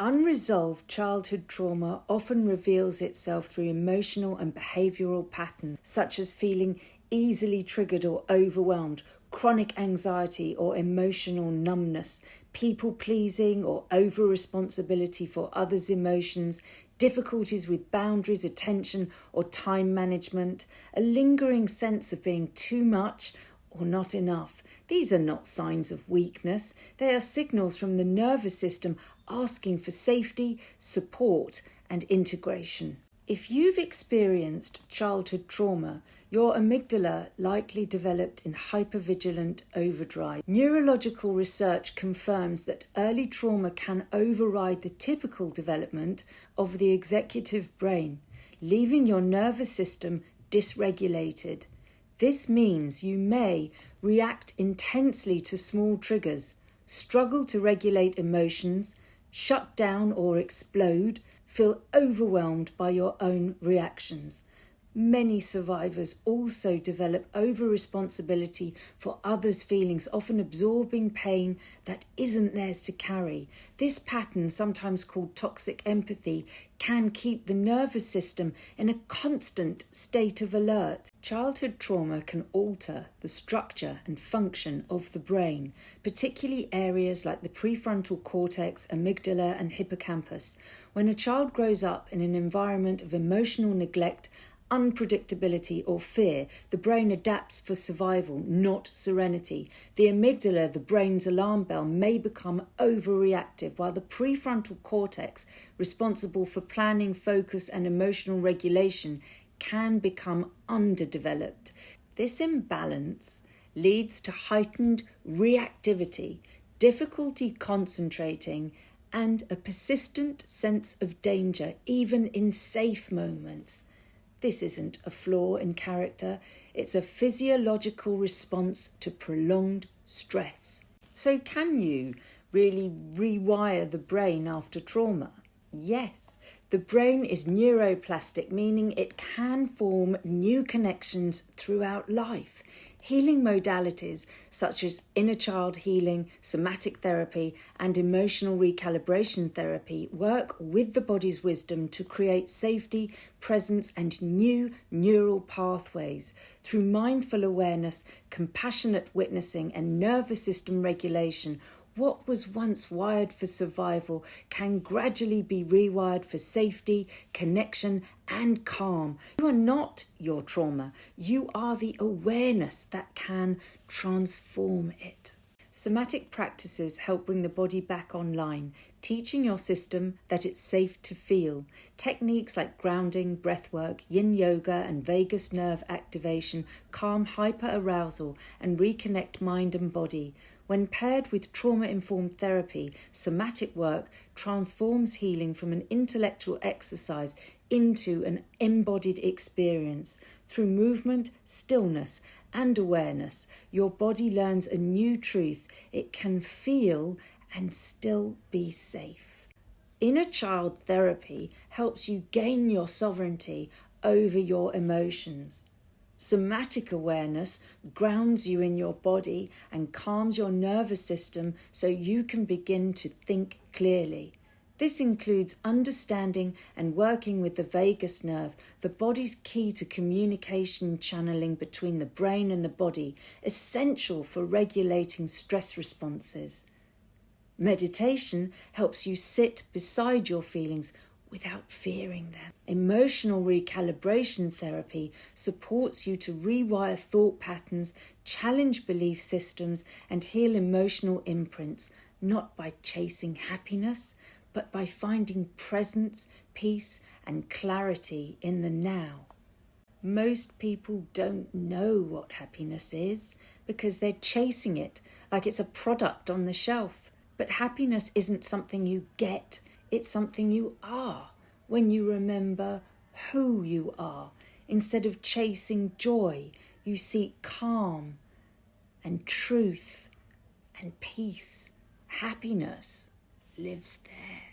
Unresolved childhood trauma often reveals itself through emotional and behavioural patterns, such as feeling easily triggered or overwhelmed, chronic anxiety or emotional numbness, people-pleasing or over-responsibility for others' emotions, difficulties with boundaries, attention or time management, a lingering sense of being too much or not enough. These are not signs of weakness. They are signals from the nervous system asking for safety, support and integration. If you've experienced childhood trauma, your amygdala likely developed in hypervigilant overdrive. Neurological research confirms that early trauma can override the typical development of the executive brain, leaving your nervous system dysregulated. This means you may react intensely to small triggers, struggle to regulate emotions, shut down or explode, feel overwhelmed by your own reactions. Many survivors also develop over-responsibility for others' feelings, often absorbing pain that isn't theirs to carry. This pattern, sometimes called toxic empathy, can keep the nervous system in a constant state of alert. Childhood trauma can alter the structure and function of the brain, particularly areas like the prefrontal cortex, amygdala and hippocampus. When a child grows up in an environment of emotional neglect, unpredictability or fear, the brain adapts for survival, not serenity. The amygdala, the brain's alarm bell, may become overreactive, while the prefrontal cortex, responsible for planning, focus and emotional regulation, can become underdeveloped. This imbalance leads to heightened reactivity, difficulty concentrating, and a persistent sense of danger, even in safe moments. This isn't a flaw in character, it's a physiological response to prolonged stress. So can you really rewire the brain after trauma? Yes, the brain is neuroplastic, meaning it can form new connections throughout life. Healing modalities such as inner child healing, somatic therapy, and emotional recalibration therapy work with the body's wisdom to create safety, presence, and new neural pathways. Through mindful awareness, compassionate witnessing, and nervous system regulation, what was once wired for survival can gradually be rewired for safety, connection, and calm. You are not your trauma. You are the awareness that can transform it. Somatic practices help bring the body back online, teaching your system that it's safe to feel. Techniques like grounding, breathwork, yin yoga, and vagus nerve activation calm hyperarousal and reconnect mind and body. When paired with trauma-informed therapy, somatic work transforms healing from an intellectual exercise into an embodied experience. Through movement, stillness, and awareness, your body learns a new truth. It can feel and still be safe. Inner child therapy helps you gain your sovereignty over your emotions. Somatic awareness grounds you in your body and calms your nervous system so you can begin to think clearly. This includes understanding and working with the vagus nerve, the body's key to communication channeling between the brain and the body, essential for regulating stress responses. Meditation helps you sit beside your feelings without fearing them. Emotional recalibration therapy supports you to rewire thought patterns, challenge belief systems, and heal emotional imprints, not by chasing happiness, but by finding presence, peace, and clarity in the now. Most people don't know what happiness is because they're chasing it like it's a product on the shelf. But happiness isn't something you get. It's something you are when you remember who you are. Instead of chasing joy, you seek calm and truth and peace. Happiness lives there.